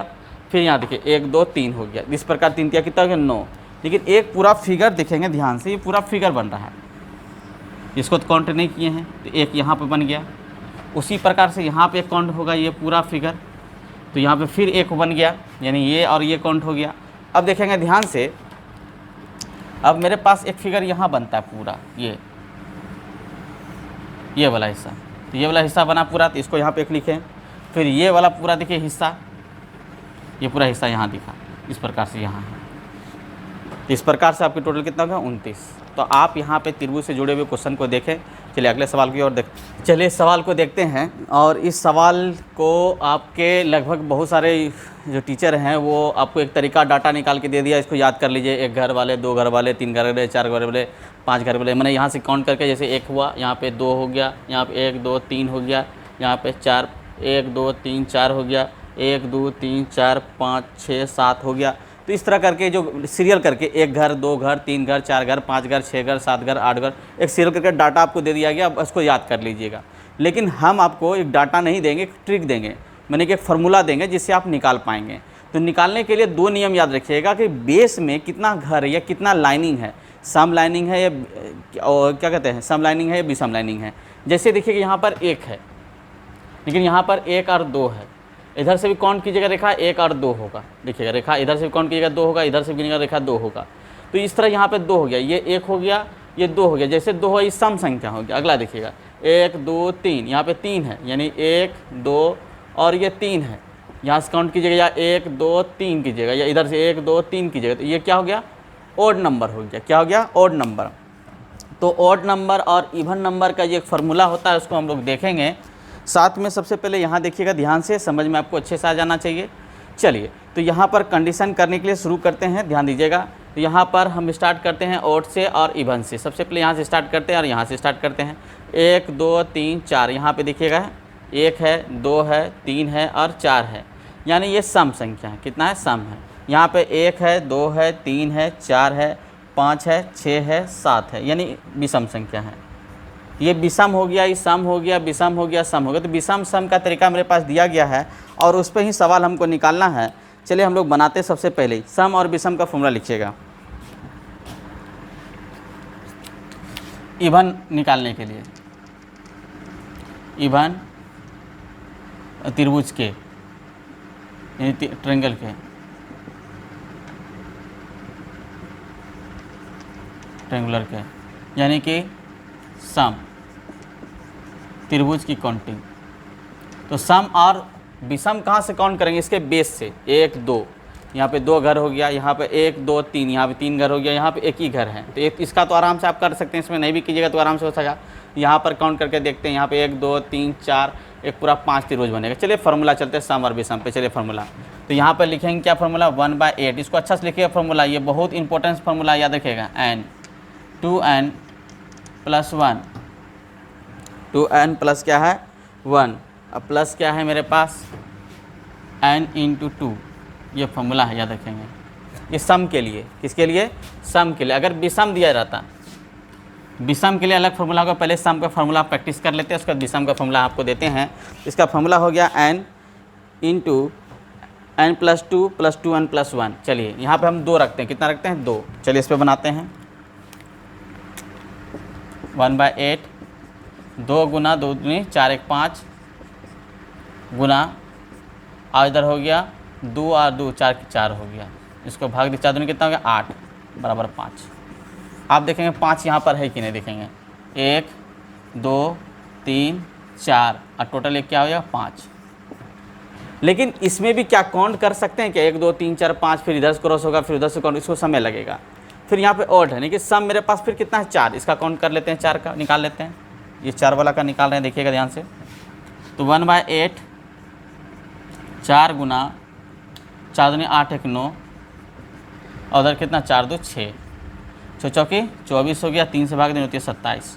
फिर यहाँ देखिए 1 2 3 हो गया, इस प्रकार 3 किया कितना हो गया 9। लेकिन एक पूरा फिगर देखेंगे ध्यान से, ये पूरा फिगर बन रहा है, इसको तो काउंट नहीं किए हैं, तो एक यहाँ पे बन गया, उसी प्रकार से यहाँ पे एक काउंट होगा ये पूरा फिगर, तो यहाँ पे फिर एक बन गया, यानी ये और ये काउंट हो गया। अब देखेंगे ध्यान से, अब मेरे पास एक फिगर यहाँ बनता है पूरा, ये वाला हिस्सा, तो ये वाला हिस्सा बना पूरा, तो इसको यहाँ पे एक लिखें। फिर ये वाला पूरा देखिए हिस्सा, ये पूरा हिस्सा यहाँ दिखा, इस प्रकार से यहाँ है, इस प्रकार से आपके टोटल कितना होगा 29। तो आप यहाँ पे त्रिभुज से जुड़े हुए क्वेश्चन को देखें। चलिए अगले सवाल की ओर चलिए सवाल को देखते हैं। और इस सवाल को आपके लगभग बहुत सारे जो टीचर हैं वो आपको एक तरीका डाटा निकाल के दे दिया, इसको याद कर लीजिए। 1 घर वाले, 2 घर वाले, 3 घर वाले, 4 घर वाले, 5 घर वाले, मैंने यहाँ से काउंट करके, जैसे 1 हुआ, यहाँ पे 2 हो गया, यहाँ पे 1 2 3 हो गया, यहाँ पे 4, 1 2 3 4 हो गया, 1 2 3 4 5 6 7 हो गया। तो इस तरह करके जो सीरियल करके 1 घर, 2 घर, 3 घर, 4 घर, 5 घर, 6 घर, 7 घर, 8 घर, एक सीरियल करके डाटा आपको दे दिया गया, अब उसको याद कर लीजिएगा। लेकिन हम आपको एक डाटा नहीं देंगे, एक ट्रिक देंगे, मैंने कि एक फार्मूला देंगे जिससे आप निकाल पाएंगे। तो निकालने के लिए 2 नियम याद रखिएगा कि बेस में कितना घर या कितना लाइनिंग है, सम लाइनिंग है या क्या कहते हैं, सम लाइनिंग है या विषम लाइनिंग है। जैसे देखिए कि यहाँ पर 1 है, लेकिन यहाँ पर 1 और 2 है, इधर से भी काउंट कीजिएगा रेखा 1 और 2 होगा, देखिएगा रेखा इधर से भी काउंट कीजिएगा 2 होगा, इधर से भी गिनेगा रेखा 2 होगा। तो इस तरह यहाँ पे 2 हो गया, ये 1 हो गया, ये 2 हो गया, जैसे 2 है ये सम संख्या हो गया। अगला देखिएगा 1 2 3, यहाँ पे 3 है, यानी 1 2 और ये 3 है, यहाँ से काउंट कीजिएगा या 1 2 3 कीजिएगा, या इधर से 1 2 3 कीजिएगा, तो ये क्या हो गया ऑड नंबर हो गया। क्या हो गया ऑड नंबर। तो ऑड नंबर और इवन नंबर का ये एक फार्मूला होता है, उसको हम लोग देखेंगे साथ में। सबसे पहले यहाँ देखिएगा ध्यान से, समझ में आपको अच्छे से आ जाना चाहिए। चलिए तो यहाँ पर कंडीशन करने के लिए शुरू करते हैं, ध्यान दीजिएगा। तो यहाँ पर हम स्टार्ट करते हैं ऑड से और इवन से। सबसे पहले यहाँ से स्टार्ट करते हैं और यहाँ से स्टार्ट करते हैं। 1 2 3 4, यहाँ पे देखिएगा 1 है, 2 है, 3 है और 4 है, यानी ये सम संख्या है। कितना है सम है। यहाँ पे 1 है, 2 है, 3 है, 4 है, 5 है, 6 है, 7 है, यानी विषम संख्या है। ये विषम हो गया, ये सम हो गया, विषम हो गया, सम हो गया। तो विषम सम का तरीका मेरे पास दिया गया है और उस पर ही सवाल हमको निकालना है। चलिए हम लोग बनाते हैं। सबसे पहले सम और विषम का फॉर्मूला लिखिएगा इवन निकालने के लिए। इवन त्रिभुज के यानी ट्रायंगल के, ट्रायंगुलर के, यानी कि सम त्रिभुज की काउंटिंग। तो सम और विषम कहाँ से काउंट करेंगे, इसके बेस से। 1 2, यहाँ पे 2 घर हो गया, यहाँ पे 1 2 3, यहाँ पे 3 घर हो गया, यहाँ पे 1 ही घर है। तो एक इसका तो आराम से आप कर सकते हैं, इसमें नहीं भी कीजिएगा तो आराम से हो सका। यहाँ पर काउंट करके देखते हैं, यहाँ पे 1 2 3 4, एक पूरा 5 त्रिभुज बनेगा। चलिए फार्मूला चलते हैं सम और विषम पे। चलिए फार्मूला, तो यहाँ पर लिखेंगे क्या फार्मूला 1/8। इसको अच्छा से लिखिएगा फार्मूला, ये बहुत इंपॉर्टेंट फार्मूला याद रखिएगा। n 2n + 1, 2n प्लस क्या है 1, अब प्लस क्या है मेरे पास n × 2, ये फार्मूला है, याद रखेंगे। ये सम के लिए, किसके लिए, सम के लिए। अगर विषम दिया रहता, विषम के लिए अलग फार्मूला होगा। पहले सम का फार्मूला प्रैक्टिस कर लेते हैं, उसका विषम का फार्मूला आपको देते हैं। इसका फार्मूला हो गया n × n + 2 + 2n + 1। चलिए यहाँ पे हम 2 रखते हैं, कितना रखते हैं 2। चलिए इस पर बनाते हैं 1/8, 2 गुना 2 दूनी 4 1 5 गुना, और इधर हो गया 2 और 2 4 4 हो गया। इसको भाग दिया, 4 दूनी कितना हो गया 8 बराबर 5। आप देखेंगे 5 यहाँ पर है कि नहीं, देखेंगे 1 2 3 4 और टोटल एक क्या हो गया 5। लेकिन इसमें भी क्या काउंट कर सकते हैं क्या, 1 2 3 4 5, फिर इधर से क्रॉस होगा, फिर उधर से काउंट, इसको समय लगेगा। फिर यहाँ पे ऑड है, लेकिन सम मेरे पास फिर कितना है 4, इसका काउंट कर लेते हैं, 4 का निकाल लेते हैं। ये 4 वाला का निकाल रहे हैं, देखिएगा ध्यान से। तो 1/8 4 गुना 4 दूनी 8 1 9 और उधर कितना 4 2 6 6 चौकी 24 हो गया, 3 से भाग देनी होती है 27।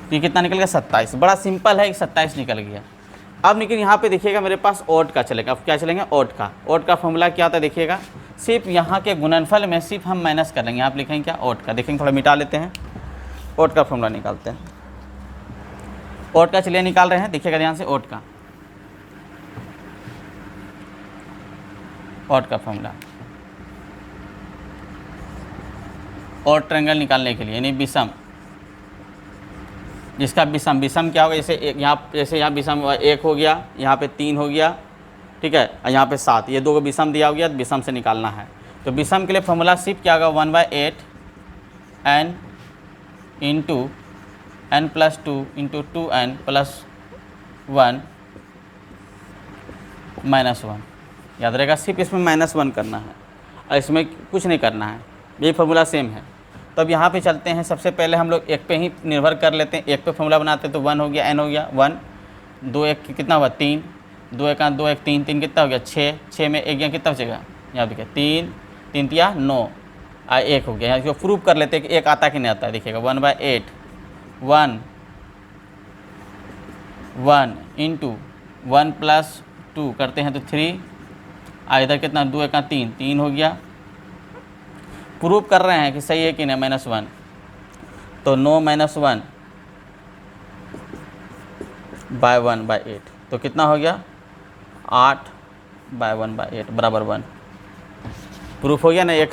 तो ये कितना निकल गया 27। बड़ा सिंपल है, 27 निकल गया। अब लेकिन यहाँ पे देखिएगा मेरे पास ओड का चलेगा। अब क्या चलेंगे ओड का। ओड का फॉर्मूला क्या होता है देखिएगा, सिर्फ यहाँ के गुणनफल में सिर्फ हम माइनस कर लेंगे। आप लिखेंगे क्या ओड का, देखेंगे थोड़ा मिटा लेते हैं, ओड का फॉर्मूला निकालते हैं। ओड का चलिए निकाल रहे हैं, देखिएगा ध्यान से ओड का। ओड का फॉर्मूला ओड ट्रायंगल निकालने के लिए, यानी विषम, जिसका विषम, विषम क्या होगा, जैसे यहाँ विषम 1 हो गया, यहाँ पे 3 हो गया, ठीक है, और यहाँ पे 7, ये 2 को विषम दिया हो गया, तो विषम से निकालना है। तो विषम के लिए फॉर्मूला सिर्फ क्या होगा 1/8 n into n + 2 into 2n + 1 -1। याद रहेगा, सिर्फ इसमें -1 करना है और इसमें कुछ नहीं करना है, ये फार्मूला सेम है। तो अब यहाँ पे चलते हैं, सबसे पहले हम लोग एक पे ही निर्भर कर लेते हैं, एक पे फॉर्मूला बनाते हैं। तो 1 हो गया, n हो गया 1, 2 1 कितना हुआ 3, 2 1 2 1 3 3 कितना हो गया 6, 6 में 1 गया कितना बचेगा, यहाँ देखिए 3 3 तिया 9 और 1 हो गया। यहाँ इसको प्रूव कर लेते हैं कि 1 आता कि नहीं आता है। देखिएगा 1/8 1 1 इंटू 1 + 2 करते हैं तो 3, और इधर कितना 2 1 3 3 हो गया। प्रूव कर रहे हैं कि सही है कि नहीं, -1, तो 9 - 1 बाय 1/8, तो कितना हो गया 8 बाय 1/8 बराबर 1। प्रूफ हो गया ना एक,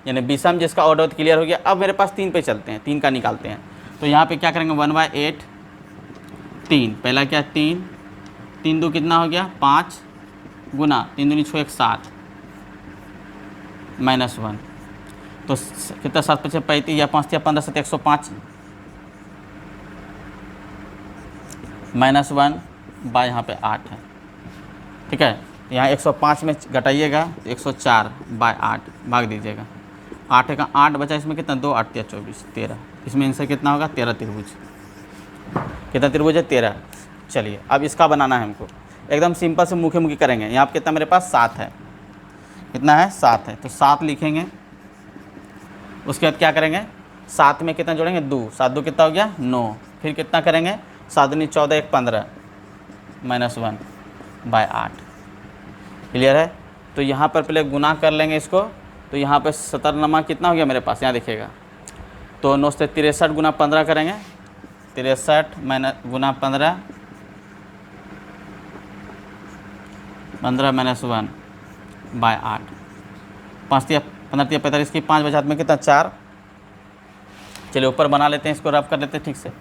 यानी विषम जिसका ऑर्डर क्लियर हो गया। अब मेरे पास 3 पे चलते हैं, 3 का निकालते हैं। तो यहाँ पे क्या करेंगे 1/8 3, पहला क्या 3 3 2 कितना हो गया 5 गुना 3 दूनी 6 1 7 -1, तो कितना 7 5 35 या 5 15 7 105 -1 बाय यहाँ पे 8 है, ठीक है। यहाँ 105 में घटाइएगा तो 104 बाय 8 भाग दीजिएगा, 8 का 8 बचा, इसमें कितना 2 8 24 13, इसमें आंसर कितना होगा 13 त्रिभुज। कितना त्रिभुज है 13। चलिए अब इसका बनाना है हमको, एकदम सिंपल से मुखी मुखी करेंगे। यहाँ पे कितना मेरे पास 7 है, कितना है 7 है, तो 7 लिखेंगे। उसके बाद क्या करेंगे 7 में कितना जोड़ेंगे 2, 7 2 कितना हो गया 9, फिर कितना करेंगे 7 दूनी 14 1 15 -1 बाय 8। क्लियर है। तो यहाँ पर पहले गुना कर लेंगे इसको, तो यहाँ पे 17 नमा कितना हो गया मेरे पास, यहाँ देखिएगा, तो 9 से 63 गुना 15 करेंगे, 63 गुना 15 -1 बाय 8, 5 3 15 3 45 की 5 बचा में कितना 4। चलिए ऊपर बना लेते हैं, इसको रफ कर लेते हैं ठीक से,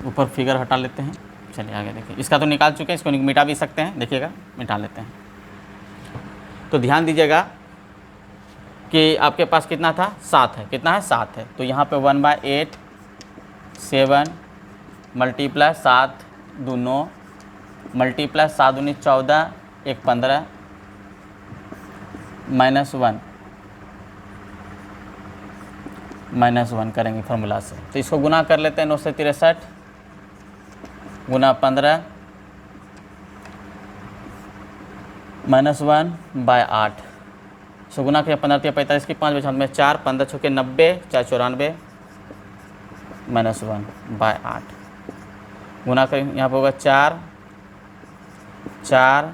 ऊपर फिगर हटा लेते हैं। चलिए आगे देखिए, इसका तो निकाल चुके हैं, इसको मिटा भी सकते हैं, देखिएगा मिटा लेते हैं। तो ध्यान दीजिएगा कि आपके पास कितना था 7 है, कितना है 7 है, तो यहाँ पे 1/8 7 मल्टीप्लाई 7 2 9 मल्टीप्लाई 7 दूनी 14 1 15 -1 करेंगे फार्मूला से। तो इसको गुना कर लेते हैं, 9 से 63 गुना 15 -1 बाय 8, सो गुना किया 15 3 45 की 5 बचा में 4 15 6 90 4 94 -1 बाय 8, गुना करेंगे यहाँ पर होगा 4 4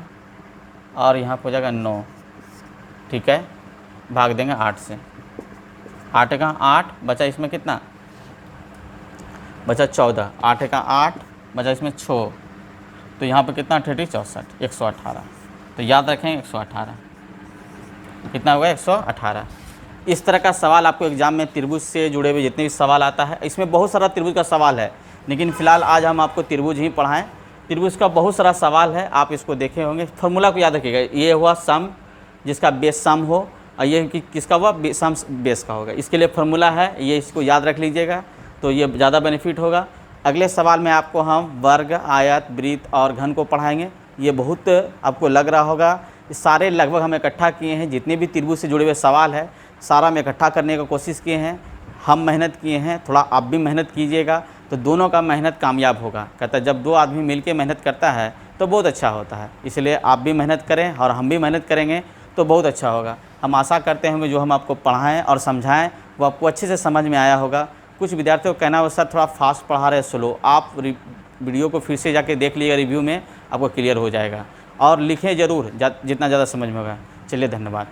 और यहाँ पर हो जाएगा 9, ठीक है, भाग देंगे 8 से, 8 का 8 बचा, इसमें कितना बचा 14, 8 का 8 बचा, इसमें 6, तो यहाँ पे कितना 64 118, तो याद रखें 118 कितना होगा 118। इस तरह का सवाल आपको एग्जाम में त्रिभुज से जुड़े हुए जितने भी सवाल आता है, इसमें बहुत सारा त्रिभुज का सवाल है, लेकिन फिलहाल आज हम आपको त्रिभुज ही पढ़ाएं। त्रिभुज का बहुत सारा सवाल है, आप इसको देखे होंगे। फार्मूला को याद रखिएगा, ये हुआ सम जिसका बेस सम हो, और ये कि किसका हुआ सम बेस का होगा, इसके लिए फार्मूला है, ये इसको याद रख लीजिएगा, तो ये ज़्यादा बेनिफिट होगा। अगले सवाल में आपको हम वर्ग आयत वृत्त और घन को पढ़ाएंगे। ये बहुत आपको लग रहा होगा, सारे लगभग हम इकट्ठा किए हैं, जितने भी त्रिभुज से जुड़े हुए सवाल है सारा हम इकट्ठा करने की कोशिश किए हैं, हम मेहनत किए हैं, थोड़ा आप भी मेहनत कीजिएगा। तो दोनों का मेहनत कामयाब होगा। कहता है जब दो आदमी मिलकर मेहनत करता है तो बहुत अच्छा होता है। इसलिए आप भी मेहनत करें और हम भी मेहनत करेंगे तो बहुत अच्छा होगा। हम आशा करते हैं कि जो हम आपको पढ़ाएं और समझाएं वो आपको अच्छे से समझ में आया होगा। कुछ विद्यार्थियों को कहना है सर थोड़ा फास्ट पढ़ा रहे स्लो, आप वीडियो को फिर से जाके देख लीजिएगा, रिव्यू में आपको क्लियर हो जाएगा। और लिखें ज़रूर जितना ज़्यादा समझ में होगा। चलिए धन्यवाद।